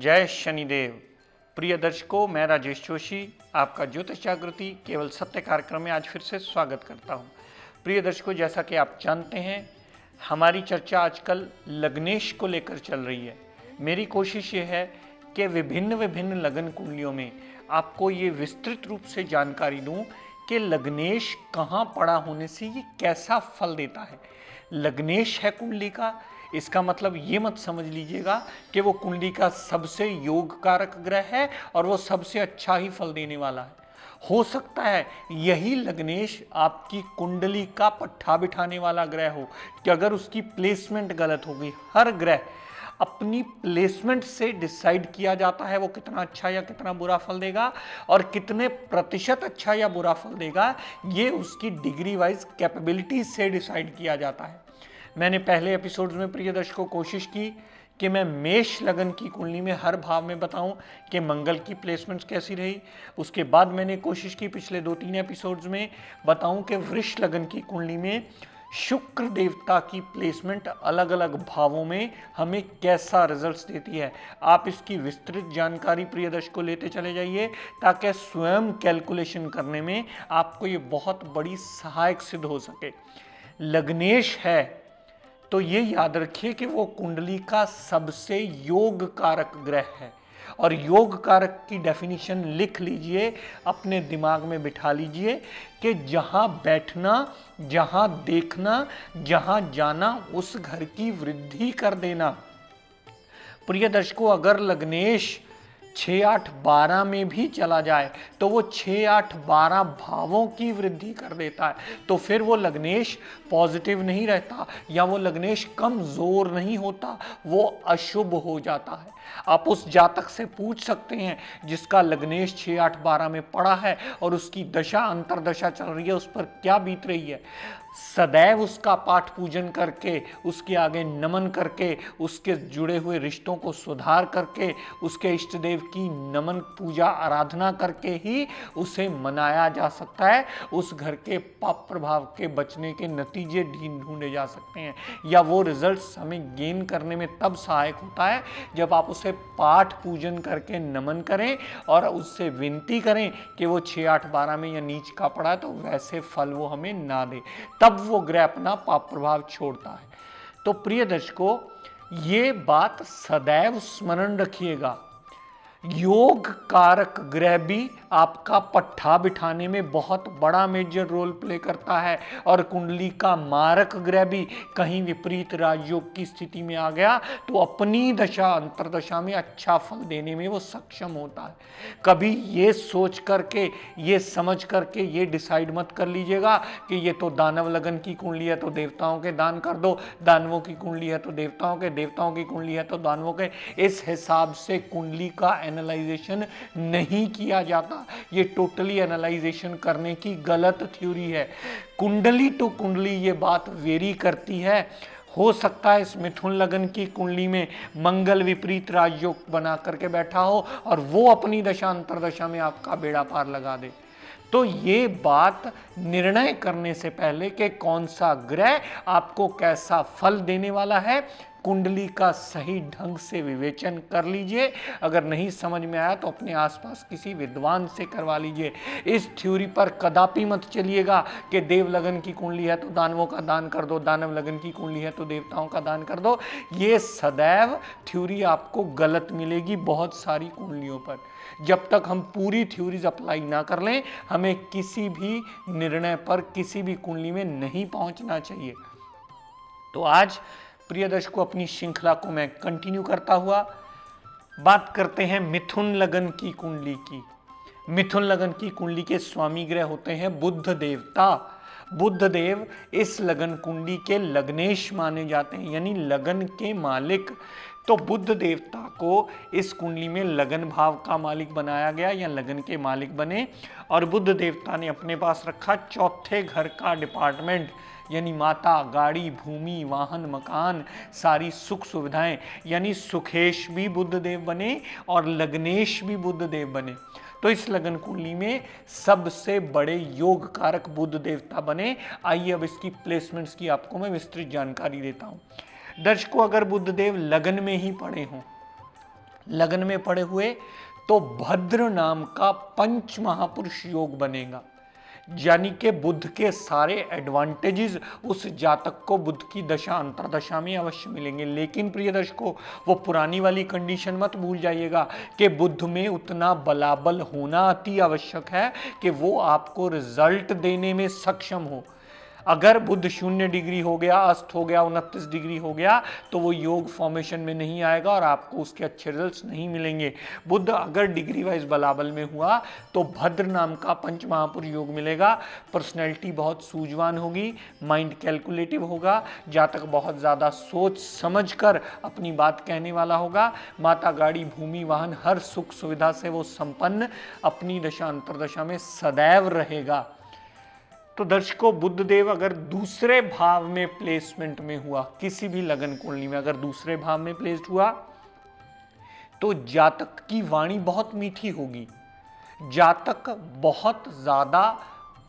जय शनिदेव। प्रिय दर्शकों, मैं राजेश जोशी आपका ज्योतिष जागृति केवल सत्य कार्यक्रम में आज फिर से स्वागत करता हूं। प्रिय दर्शकों, जैसा कि आप जानते हैं, हमारी चर्चा आजकल लग्नेश को लेकर चल रही है। मेरी कोशिश ये है कि विभिन्न विभिन्न लगन कुंडलियों में आपको ये विस्तृत रूप से जानकारी दूं कि लग्नेश कहाँ पड़ा होने से ये कैसा फल देता है। लग्नेश है कुंडली का, इसका मतलब ये मत समझ लीजिएगा कि वो कुंडली का सबसे योग कारक ग्रह है और वो सबसे अच्छा ही फल देने वाला है। हो सकता है यही लग्नेश आपकी कुंडली का पट्टा बिठाने वाला ग्रह हो कि अगर उसकी प्लेसमेंट गलत हो गई। हर ग्रह अपनी प्लेसमेंट से डिसाइड किया जाता है वो कितना अच्छा या कितना बुरा फल देगा और कितने प्रतिशत अच्छा या बुरा फल देगा, ये उसकी डिग्री वाइज कैपेबिलिटी से डिसाइड किया जाता है। मैंने पहले एपिसोड्स में प्रिय दर्शकों कोशिश की कि मैं मेष लगन की कुंडली में हर भाव में बताऊं कि मंगल की प्लेसमेंट्स कैसी रही। उसके बाद मैंने कोशिश की पिछले 2-3 एपिसोड्स में बताऊं कि वृष लगन की कुंडली में शुक्र देवता की प्लेसमेंट अलग अलग भावों में हमें कैसा रिजल्ट्स देती है। आप इसकी विस्तृत जानकारी प्रिय दर्शकों लेते चले जाइए ताकि स्वयं कैलकुलेशन करने में आपको ये बहुत बड़ी सहायक सिद्ध हो सके। लग्नेश है तो ये याद रखिए कि वो कुंडली का सबसे योग कारक ग्रह है और योग कारक की डेफिनेशन लिख लीजिए, अपने दिमाग में बिठा लीजिए कि जहां बैठना, जहां देखना, जहां जाना उस घर की वृद्धि कर देना। प्रिय दर्शकों, अगर लग्नेश 6-8-12 में भी चला जाए तो वो 6-8-12 भावों की वृद्धि कर देता है, तो फिर वो लग्नेश पॉजिटिव नहीं रहता या वो लग्नेश कमजोर नहीं होता, वो अशुभ हो जाता है। आप उस जातक से पूछ सकते हैं जिसका लग्नेश 6-8-12 में पड़ा है और उसकी दशा अंतरदशा चल रही है, उस पर क्या बीत रही है। सदैव उसका पाठ पूजन करके, उसके आगे नमन करके, उसके जुड़े हुए रिश्तों को सुधार करके, उसके इष्ट देव की नमन पूजा आराधना करके ही उसे मनाया जा सकता है। उस घर के पाप प्रभाव के बचने के नतीजे ढूंढे जा सकते हैं या वो रिजल्ट्स हमें गेन करने में तब सहायक होता है जब आप उसे पाठ पूजन करके नमन करें और उससे विनती करें कि वो 6-8-12 में या नीच का पड़ा है तो वैसे फल वो हमें ना दे, तब वो ग्रह अपना पाप प्रभाव छोड़ता है। तो प्रिय दर्शकों, ये बात सदैव स्मरण रखिएगा, योग कारक ग्रह भी आपका पट्टा बिठाने में बहुत बड़ा मेजर रोल प्ले करता है और कुंडली का मारक ग्रह भी कहीं विपरीत राजयोग की स्थिति में आ गया तो अपनी दशा अंतरदशा में अच्छा फल देने में वो सक्षम होता है। कभी ये सोच करके, ये समझ करके ये डिसाइड मत कर लीजिएगा कि ये तो दानव लगन की कुंडली है तो देवताओं के दान कर दो, दानवों की कुंडली है तो देवताओं के, देवताओं की कुंडली है तो दानवों के। इस हिसाब से कुंडली का एनालाइजेशन नहीं किया जाता। ये टोटली एनालाइजेशन करने की गलत थ्योरी है। कुंडली टू कुंडली ये बात वेरी करती है। हो सकता है इस मिथुन लगन की कुंडली में मंगल विपरीत राजयोग बना करके बैठा हो और वो अपनी दशा अंतरदशा में आपका बेड़ा पार लगा दे। तो ये बात निर्णय करने से पहले कि कौन सा ग्रह आपको कैसा फल देने वाला है, कुंडली का सही ढंग से विवेचन कर लीजिए। अगर नहीं समझ में आया तो अपने आसपास किसी विद्वान से करवा लीजिए। इस थ्योरी पर कदापि मत चलिएगा कि देव लगन की कुंडली है तो दानवों का दान कर दो, दानव लगन की कुंडली है तो देवताओं का दान कर दो। ये सदैव थ्योरी आपको गलत मिलेगी बहुत सारी कुंडलियों पर। जब तक हम पूरी थ्योरीज अप्लाई ना कर लें, हमें किसी भी निर्णय पर किसी भी कुंडली में नहीं पहुंचना चाहिए। तो आज प्रिय दर्शकों, अपनी श्रृंखला को मैं कंटिन्यू करता हुआ बात करते हैं मिथुन लगन की कुंडली की। मिथुन लगन की कुंडली के स्वामी ग्रह होते हैं बुध देवता। बुध देव इस लगन कुंडली के लग्नेश माने जाते हैं, यानी लगन के मालिक। तो बुध देवता को इस कुंडली में लगन भाव का मालिक बनाया गया या लगन के मालिक बने और बुध देवता ने अपने पास रखा चौथे घर का डिपार्टमेंट, यानी माता, गाड़ी, भूमि, वाहन, मकान, सारी सुख सुविधाएं, यानी सुखेश भी बुध देव बने और लग्नेश भी बुध देव बने। तो इस लगन कुंडली में सबसे बड़े योग कारक बुध देवता बने। आइए अब इसकी प्लेसमेंट्स की आपको मैं विस्तृत जानकारी देता हूं। दर्शकों, अगर बुध देव लगन में ही पड़े हों, लगन में पड़े हुए तो भद्र नाम का पंच महापुरुष योग बनेगा। यानी कि बुध के सारे एडवांटेजेस उस जातक को बुध की दशा अंतरदशा में अवश्य मिलेंगे। लेकिन प्रिय दर्शकों, वो पुरानी वाली कंडीशन मत भूल जाइएगा कि बुध में उतना बलाबल होना अति आवश्यक है कि वो आपको रिजल्ट देने में सक्षम हो। अगर बुध 0 डिग्री हो गया, अस्त हो गया, 29 डिग्री हो गया, तो वो योग फॉर्मेशन में नहीं आएगा और आपको उसके अच्छे रिजल्ट्स नहीं मिलेंगे। बुध अगर डिग्री वाइज बलाबल में हुआ तो भद्र नाम का पंच महापुरुष योग मिलेगा। पर्सनैलिटी बहुत सूझवान होगी, माइंड कैलकुलेटिव होगा, जातक बहुत ज़्यादा सोच समझ कर अपनी बात कहने वाला होगा। माता, गाड़ी, भूमि, वाहन, हर सुख सुविधा से वो संपन्न अपनी दशा अंतरदशा में सदैव रहेगा। तो दर्शकों, बुध देव अगर दूसरे भाव में प्लेसमेंट में हुआ, किसी भी लगन कुंडली में अगर दूसरे भाव में प्लेस्ड हुआ तो जातक की वाणी बहुत मीठी होगी, जातक बहुत ज्यादा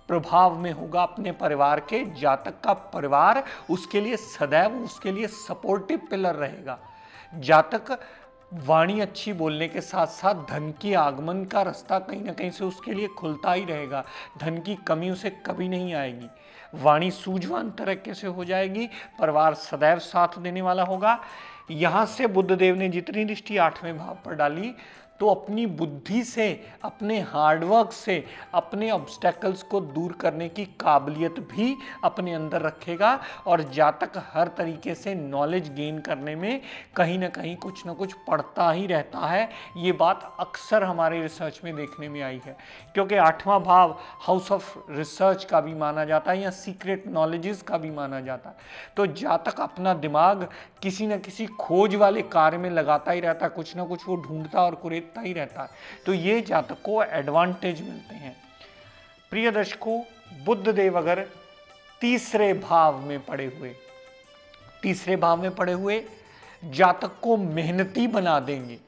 प्रभाव में होगा अपने परिवार के। जातक का परिवार उसके लिए सदैव उसके लिए सपोर्टिव पिलर रहेगा। जातक वाणी अच्छी बोलने के साथ साथ धन की आगमन का रास्ता कहीं ना कहीं से उसके लिए खुलता ही रहेगा। धन की कमी उसे कभी नहीं आएगी। वाणी सूझवान तरीके से हो जाएगी, परिवार सदैव साथ देने वाला होगा। यहाँ से बुध देव ने जितनी दृष्टि 8वें भाव पर डाली तो अपनी बुद्धि से, अपने हार्डवर्क से अपने ऑब्स्टेकल्स को दूर करने की काबिलियत भी अपने अंदर रखेगा और जातक हर तरीके से नॉलेज गेन करने में कहीं ना कहीं कुछ ना कुछ पढ़ता ही रहता है। ये बात अक्सर हमारे रिसर्च में देखने में आई है, क्योंकि 8वां भाव हाउस ऑफ रिसर्च का भी माना जाता है या सीक्रेट नॉलेजेस का भी माना जाता है। तो जातक अपना दिमाग किसी न किसी खोज वाले कार्य में लगाता ही रहता है, कुछ ना कुछ वो ढूंढता और कुरेदता ही रहता है। तो ये जातक को एडवांटेज मिलते हैं। प्रिय दर्शकों, बुध देव अगर तीसरे भाव में पड़े हुए जातक को मेहनती बना देंगे।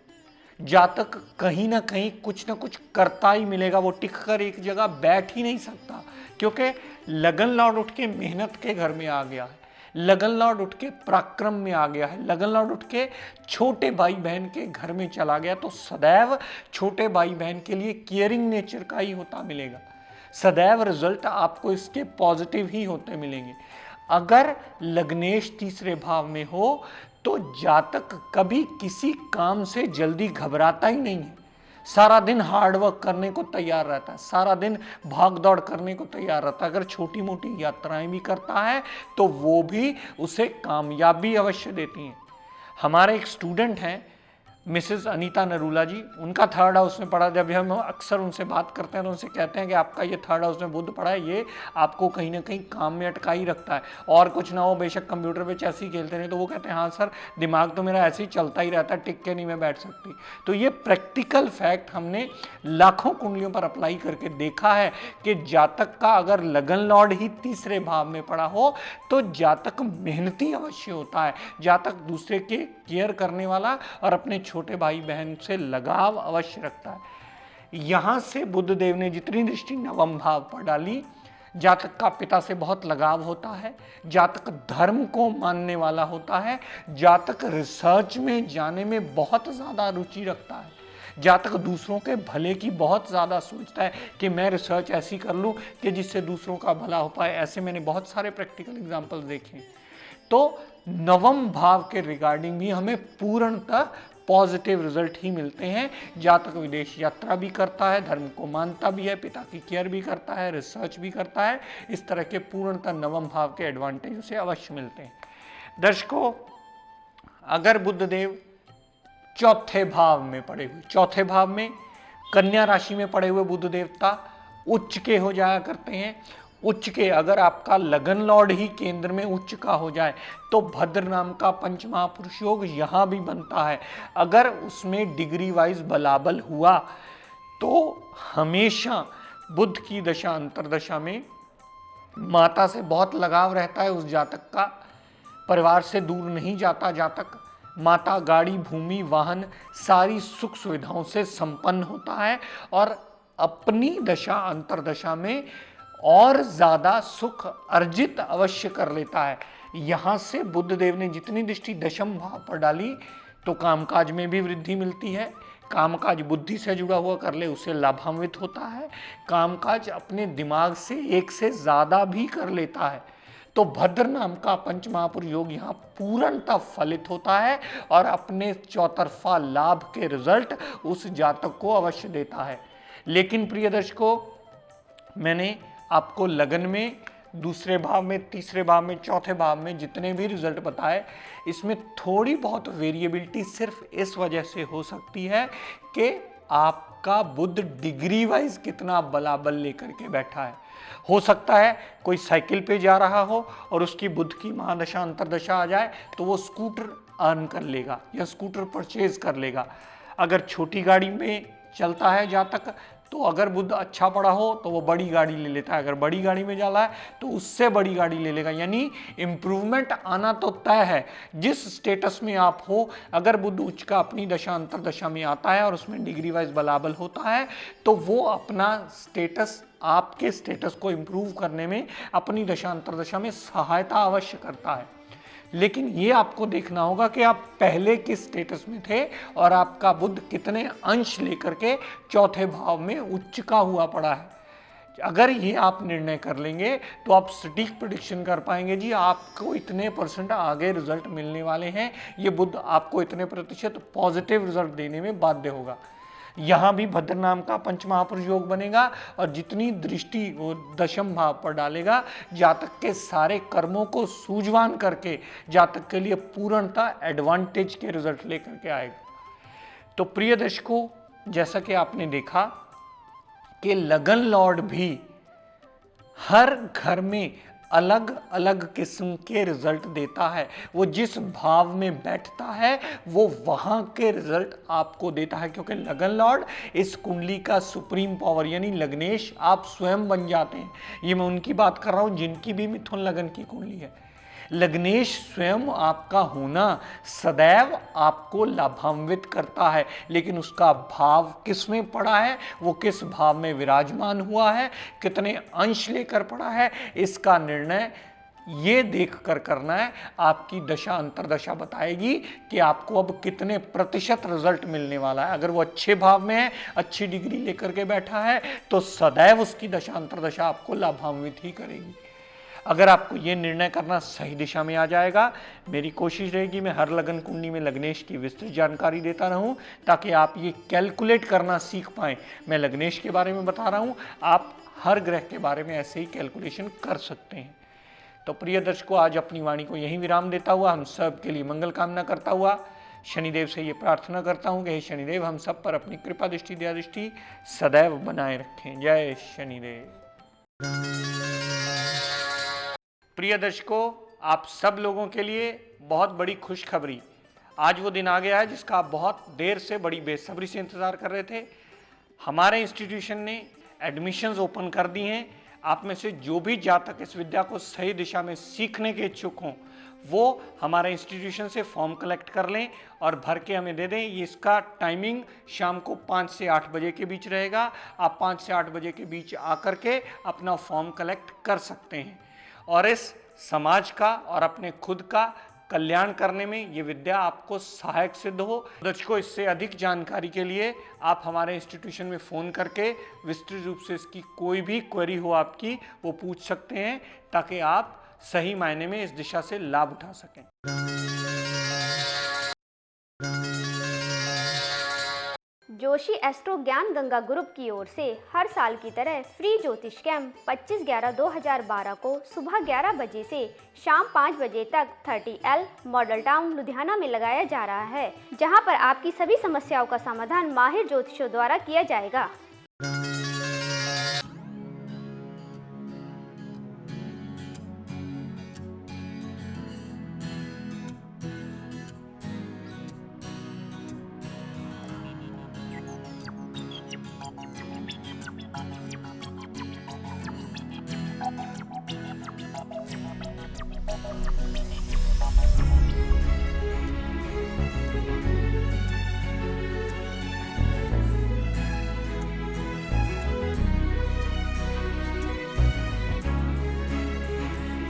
जातक कहीं ना कहीं कुछ ना कुछ करता ही मिलेगा, वो टिक कर एक जगह बैठ ही नहीं सकता, क्योंकि लगन लौट उठ के मेहनत के घर में आ गया है, लगन लौट उठ के पराक्रम में आ गया है, लगन लौट उठ के छोटे भाई बहन के घर में चला गया। तो सदैव छोटे भाई बहन के लिए केयरिंग नेचर का ही होता मिलेगा, सदैव रिजल्ट आपको इसके पॉजिटिव ही होते मिलेंगे। अगर लग्नेश तीसरे भाव में हो तो जातक कभी किसी काम से जल्दी घबराता ही नहीं है, सारा दिन हार्डवर्क करने को तैयार रहता है, सारा दिन भाग दौड़ करने को तैयार रहता है। अगर छोटी मोटी यात्राएं भी करता है तो वो भी उसे कामयाबी अवश्य देती हैं। हमारे एक स्टूडेंट हैं मिसेस अनीता नरूला जी, उनका 3rd हाउस में पड़ा। जब हम अक्सर उनसे बात करते हैं तो उनसे कहते हैं कि आपका ये 3rd हाउस में बुध पड़ा है, ये आपको कहीं ना कहीं काम में अटका ही रखता है, और कुछ ना हो बेशक कंप्यूटर पे चेस ही खेलते रहे। तो वो कहते हैं हाँ सर, दिमाग तो मेरा ऐसे ही चलता ही रहता है, टिक के नहीं मैं बैठ सकती। तो ये प्रैक्टिकल फैक्ट हमने लाखों कुंडलियों पर अप्लाई करके देखा है कि जातक का अगर लगन लॉर्ड ही तीसरे भाव में पड़ा हो तो जातक मेहनती अवश्य होता है, जातक दूसरे के केयर करने वाला और अपने छोटे भाई बहन से लगाव अवश्य रखता है। यहां से बुध देव ने जितनी दृष्टि 9वें भाव पर डाली, जातक का पिता से बहुत लगाव होता है, जातक धर्म को मानने वाला होता है, जातक रिसर्च में जाने में बहुत ज्यादा रुचि रखता है, जातक दूसरों के भले की बहुत ज़्यादा सोचता है कि मैं रिसर्च ऐसी कर लूँ कि जिससे दूसरों का भला हो पाए। ऐसे मैंने बहुत सारे प्रैक्टिकल एग्जाम्पल्स देखे। तो 9वें भाव के रिगार्डिंग भी हमें पूर्णतः पॉजिटिव रिजल्ट ही मिलते हैं। जातक विदेश यात्रा भी करता है, धर्म को मानता भी है, पिता की केयर भी करता है, रिसर्च भी करता है। इस तरह के पूर्णतः 9वें भाव के एडवांटेज उसे अवश्य मिलते हैं। दर्शकों, अगर बुध देव चौथे भाव में पड़े हुए, चौथे भाव में कन्या राशि में पड़े हुए बुध देवता उच्च के हो जाया करते हैं। उच्च के अगर आपका लगन लॉर्ड ही केंद्र में उच्च का हो जाए तो भद्र नाम का पंच महापुरुष योग यहां भी बनता है। अगर उसमें डिग्री वाइज बलाबल हुआ तो हमेशा बुध की दशा अंतरदशा में माता से बहुत लगाव रहता है उस जातक का, परिवार से दूर नहीं जाता जातक, माता, गाड़ी, भूमि, वाहन सारी सुख सुविधाओं से संपन्न होता है और अपनी दशा अंतरदशा में और ज्यादा सुख अर्जित अवश्य कर लेता है। यहां से बुध देव ने जितनी दृष्टि 10वें भाव पर डाली तो कामकाज में भी वृद्धि मिलती है। कामकाज बुद्धि से जुड़ा हुआ कर ले उससे लाभान्वित होता है। कामकाज अपने दिमाग से एक से ज़्यादा भी कर लेता है। तो भद्र नाम का पंचमहापुरुष योग यहाँ पूर्णतः फलित होता है और अपने चौतरफा लाभ के रिजल्ट उस जातक को अवश्य देता है। लेकिन प्रिय दर्शकों, मैंने आपको लगन में, दूसरे भाव में, तीसरे भाव में, चौथे भाव में जितने भी रिजल्ट बताए, इसमें थोड़ी बहुत वेरिएबिलिटी सिर्फ इस वजह से हो सकती है कि आपका बुध डिग्री वाइज कितना बलाबल लेकर के बैठा है। हो सकता है कोई साइकिल पे जा रहा हो और उसकी बुध की महादशा अंतरदशा आ जाए तो वो स्कूटर अर्न कर लेगा या स्कूटर परचेज कर लेगा। अगर छोटी गाड़ी में चलता है जातक तो अगर बुध अच्छा पड़ा हो तो वो बड़ी गाड़ी ले लेता है। अगर बड़ी गाड़ी में जाला है तो उससे बड़ी गाड़ी ले लेगा। यानी इम्प्रूवमेंट आना तो तय है। जिस स्टेटस में आप हो, अगर बुध उच्च का अपनी दशा अंतरदशा में आता है और उसमें डिग्री वाइज बलाबल होता है तो वो अपना स्टेटस, आपके स्टेटस को इम्प्रूव करने में अपनी दशा अंतरदशा में सहायता अवश्य करता है। लेकिन ये आपको देखना होगा कि आप पहले किस स्टेटस में थे और आपका बुध कितने अंश लेकर के चौथे भाव में उच्च का हुआ पड़ा है। अगर ये आप निर्णय कर लेंगे तो आप सटीक प्रेडिक्शन कर पाएंगे, जी आपको इतने % आगे रिजल्ट मिलने वाले हैं, ये बुध आपको इतने % पॉजिटिव रिजल्ट देने में बाध्य होगा। यहाँ भी भद्र नाम का पंचमहापुरुष योग बनेगा और जितनी दृष्टि वो दशम भाव पर डालेगा, जातक के सारे कर्मों को सूझवान करके जातक के लिए पूर्णतः एडवांटेज के रिजल्ट लेकर के आएगा। तो प्रिय दर्शकों, जैसा कि आपने देखा कि लगन लॉर्ड भी हर घर में अलग अलग किस्म के रिजल्ट देता है। वो जिस भाव में बैठता है वो वहाँ के रिजल्ट आपको देता है, क्योंकि लगन लॉर्ड इस कुंडली का सुप्रीम पावर, यानी लग्नेश आप स्वयं बन जाते हैं। ये मैं उनकी बात कर रहा हूँ जिनकी भी मिथुन लगन की कुंडली है। लग्नेश स्वयं आपका होना सदैव आपको लाभान्वित करता है, लेकिन उसका भाव किस में पड़ा है, वो किस भाव में विराजमान हुआ है, कितने अंश लेकर पड़ा है, इसका निर्णय ये देख कर करना है। आपकी दशा अंतरदशा बताएगी कि आपको अब कितने % रिजल्ट मिलने वाला है। अगर वो अच्छे भाव में है, अच्छी डिग्री लेकर के बैठा है, तो सदैव उसकी दशा अंतरदशा आपको लाभान्वित ही करेगी। अगर आपको ये निर्णय करना सही दिशा में आ जाएगा, मेरी कोशिश रहेगी मैं हर लगन कुंडली में लग्नेश की विस्तृत जानकारी देता रहूं, ताकि आप ये कैलकुलेट करना सीख पाएं। मैं लग्नेश के बारे में बता रहा हूं, आप हर ग्रह के बारे में ऐसे ही कैलकुलेशन कर सकते हैं। तो प्रिय दर्शकों, आज अपनी वाणी को यहीं विराम देता हुआ हम सब के लिए मंगल कामना करता हुआ शनिदेव से ये प्रार्थना करता हूँ कि हे शनिदेव हम सब पर अपनी कृपा दृष्टि दया दृष्टि सदैव बनाए रखें। जय शनिदेव। प्रिय दर्शकों, आप सब लोगों के लिए बहुत बड़ी खुशखबरी, आज वो दिन आ गया है जिसका आप बहुत देर से बड़ी बेसब्री से इंतजार कर रहे थे। हमारे इंस्टीट्यूशन ने एडमिशन्स ओपन कर दी हैं। आप में से जो भी जातक इस विद्या को सही दिशा में सीखने के इच्छुक हों, वो हमारे इंस्टीट्यूशन से फॉर्म कलेक्ट कर लें और भर के हमें दे दें। ये इसका टाइमिंग शाम को 5 से 8 बजे के बीच रहेगा। आप 5 से 8 बजे के बीच आकर के अपना फॉर्म कलेक्ट कर सकते हैं और इस समाज का और अपने खुद का कल्याण करने में ये विद्या आपको सहायक सिद्ध हो। दर्शकों, इससे अधिक जानकारी के लिए आप हमारे इंस्टीट्यूशन में फ़ोन करके विस्तृत रूप से इसकी कोई भी क्वेरी हो आपकी, वो पूछ सकते हैं, ताकि आप सही मायने में इस दिशा से लाभ उठा सकें। जोशी एस्ट्रो ज्ञान गंगा ग्रुप की ओर से हर साल की तरह फ्री ज्योतिष कैंप 25/11/2012 को सुबह 11 बजे से शाम 5 बजे तक 30L मॉडल टाउन लुधियाना में लगाया जा रहा है, जहां पर आपकी सभी समस्याओं का समाधान माहिर ज्योतिषों द्वारा किया जाएगा।